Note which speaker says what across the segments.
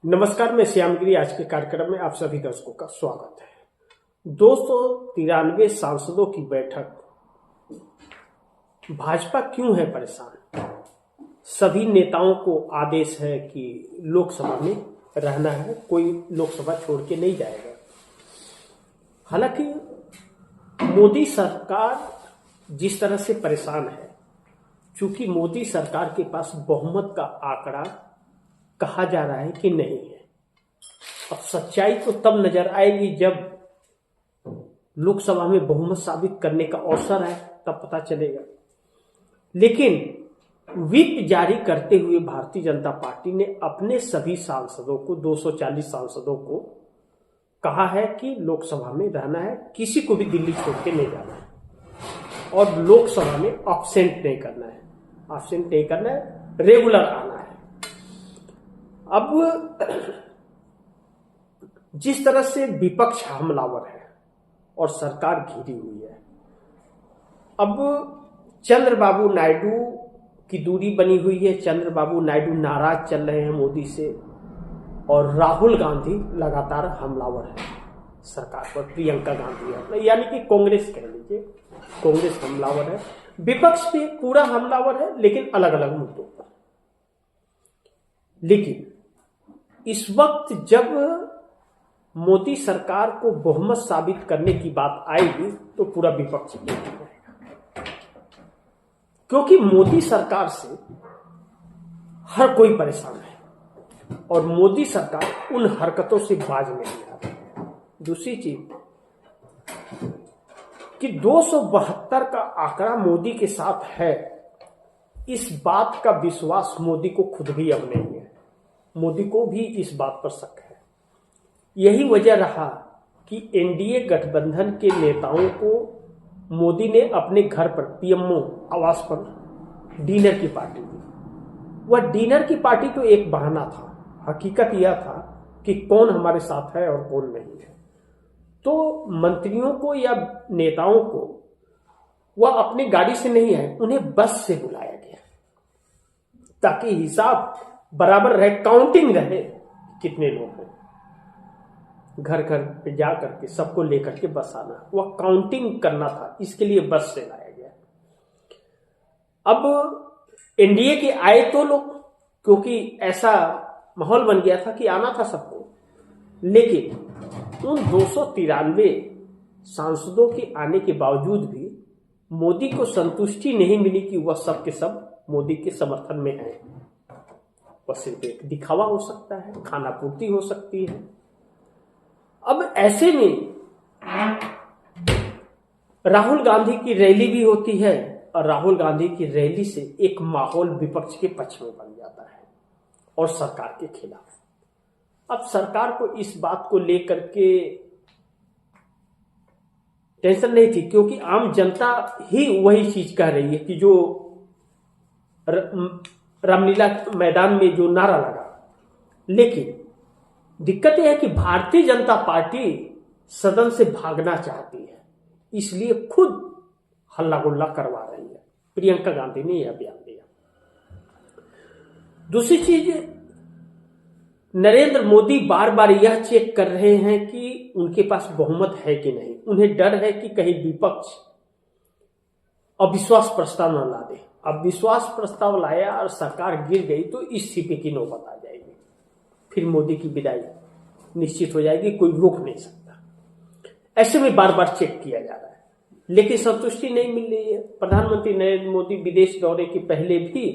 Speaker 1: नमस्कार, मैं श्यामगिरी। आज के कार्यक्रम में आप सभी दर्शकों का स्वागत है। 293 सांसदों की बैठक। भाजपा क्यों है परेशान? सभी नेताओं को आदेश है कि लोकसभा में रहना है, कोई लोकसभा छोड़ के नहीं जाएगा। हालांकि मोदी सरकार जिस तरह से परेशान है, चूंकि मोदी सरकार के पास बहुमत का आंकड़ा कहा जा रहा है कि नहीं है। अब सच्चाई तो तब नजर आएगी जब लोकसभा में बहुमत साबित करने का अवसर है, तब पता चलेगा। लेकिन व्हिप जारी करते हुए भारतीय जनता पार्टी ने अपने सभी सांसदों को, 240 सांसदों को कहा है कि लोकसभा में रहना है, किसी को भी दिल्ली छोड़ के नहीं जाना है और लोकसभा में एब्सेंट नहीं करना है, रेगुलर आना है। अब जिस तरह से विपक्ष हमलावर है और सरकार घिरी हुई है, अब चंद्रबाबू नायडू की दूरी बनी हुई है। चंद्रबाबू नायडू नाराज चल रहे हैं मोदी से और राहुल गांधी लगातार हमलावर है सरकार पर। प्रियंका गांधी है, यानी कि कांग्रेस कह लीजिए, कांग्रेस हमलावर है। विपक्ष भी पूरा हमलावर है, लेकिन अलग अलग मुद्दों पर। लेकिन इस वक्त जब मोदी सरकार को बहुमत साबित करने की बात आएगी तो पूरा विपक्ष एक रहेगा, क्योंकि मोदी सरकार से हर कोई परेशान है और मोदी सरकार उन हरकतों से बाज नहीं आ रही। दूसरी चीज कि 272 का आंकड़ा मोदी के साथ है, इस बात का विश्वास मोदी को खुद भी अब नहीं है। मोदी को भी इस बात पर शक है। यही वजह रहा कि एनडीए गठबंधन के नेताओं को मोदी ने अपने घर पर, पीएमओ आवास पर डिनर की पार्टी दी। वह डिनर की पार्टी तो एक बहाना था, हकीकत यह था कि कौन हमारे साथ है और कौन नहीं है। तो मंत्रियों को या नेताओं को वह अपनी गाड़ी से नहीं आए, उन्हें बस से बुलाया गया ताकि हिसाब बराबर रहे, काउंटिंग रहे कितने लोग हैं। घर घर पे जा करके सबको लेकर के बस आना, वह काउंटिंग करना था, इसके लिए बस से लाया गया। अब एनडीए के आए तो लोग, क्योंकि ऐसा माहौल बन गया था कि आना था सबको। लेकिन उन 293 सांसदों के आने के बावजूद भी मोदी को संतुष्टि नहीं मिली कि वह सब के सब मोदी के समर्थन में हैं। वह सिर्फ एक दिखावा हो सकता है, खाना पूर्ति हो सकती है। अब ऐसे में राहुल गांधी की रैली भी होती है और राहुल गांधी की रैली से एक माहौल विपक्ष के पक्ष में बन जाता है और सरकार के खिलाफ। अब सरकार को इस बात को लेकर के टेंशन नहीं थी, क्योंकि आम जनता ही वही चीज कह रही है कि जो रामलीला मैदान में जो नारा लगा। लेकिन दिक्कत यह है कि भारतीय जनता पार्टी सदन से भागना चाहती है, इसलिए खुद हल्ला गुल्ला करवा रही है। प्रियंका गांधी ने यह बयान दिया। दूसरी चीज, नरेंद्र मोदी बार बार यह चेक कर रहे हैं कि उनके पास बहुमत है कि नहीं। उन्हें डर है कि कहीं विपक्ष अविश्वास प्रस्ताव न ला दे। अब विश्वास प्रस्ताव लाया और सरकार गिर गई तो इस्तीफे की नौबत आ जाएगी, फिर मोदी की विदाई निश्चित हो जाएगी, कोई रोक नहीं सकता। ऐसे में बार बार चेक किया जा रहा है, लेकिन संतुष्टि नहीं मिल रही है। प्रधानमंत्री नरेंद्र मोदी विदेश दौरे के पहले भी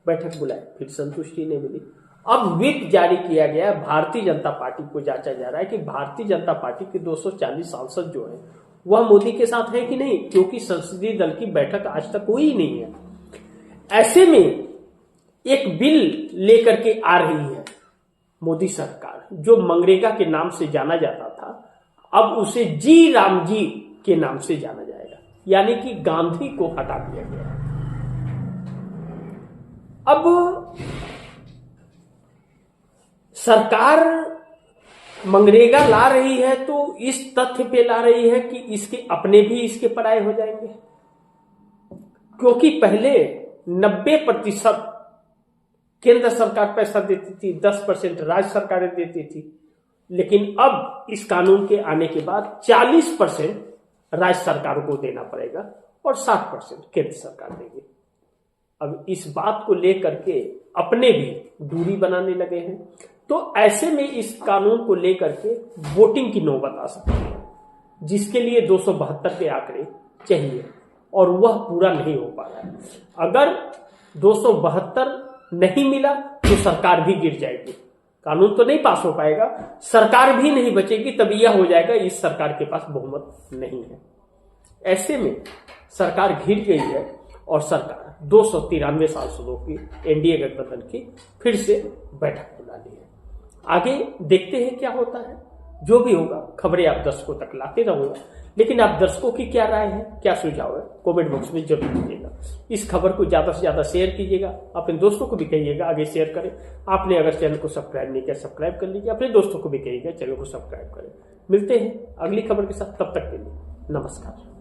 Speaker 1: बैठक बुलाए, फिर संतुष्टि नहीं मिली। अब व्हिप जारी किया गया, भारतीय जनता पार्टी को जांचा जा रहा है कि भारतीय जनता पार्टी के 240 सांसद जो है वह मोदी के साथ है कि नहीं, क्योंकि संसदीय दल की बैठक आज तक हुई ही नहीं है। ऐसे में एक बिल लेकर के आ रही है मोदी सरकार, जो मनरेगा के नाम से जाना जाता था, अब उसे जी राम जी के नाम से जाना जाएगा, यानी कि गांधी को हटा दिया गया। अब सरकार मनरेगा ला रही है तो इस तथ्य पे ला रही है कि इसके अपने भी इसके पराये हो जाएंगे, क्योंकि पहले 90% केंद्र सरकार पैसा देती थी, 10% राज्य सरकारें देती थी। लेकिन अब इस कानून के आने के बाद 40% राज्य सरकार को देना पड़ेगा और 60% केंद्र सरकार देगी। अब इस बात को लेकर के अपने भी दूरी बनाने लगे हैं। तो ऐसे में इस कानून को लेकर के वोटिंग की नौबत आ सकती है, जिसके लिए 272 के आंकड़े चाहिए और वह पूरा नहीं हो पा रहा है। अगर 272 नहीं मिला तो सरकार भी गिर जाएगी, कानून तो नहीं पास हो पाएगा, सरकार भी नहीं बचेगी। तब यह हो जाएगा इस सरकार के पास बहुमत नहीं है। ऐसे में सरकार घिर गई है और सरकार 293 सांसदों की एनडीए गठबंधन की फिर से बैठक बुला ली है। आगे देखते हैं क्या होता है। जो भी होगा खबरें आप दर्शकों तक लाते रहूंगा, लेकिन आप दर्शकों की क्या राय है, क्या सुझाव है, कमेंट बॉक्स में जरूर दीजिएगा। इस खबर को ज्यादा से ज्यादा शेयर कीजिएगा, अपने दोस्तों को भी कहिएगा आगे शेयर करें। आपने अगर चैनल को सब्सक्राइब नहीं किया सब्सक्राइब कर लीजिए, अपने दोस्तों को भी कहिएगा चैनल को सब्सक्राइब करें। मिलते हैं अगली खबर के साथ, तब तक के लिए नमस्कार।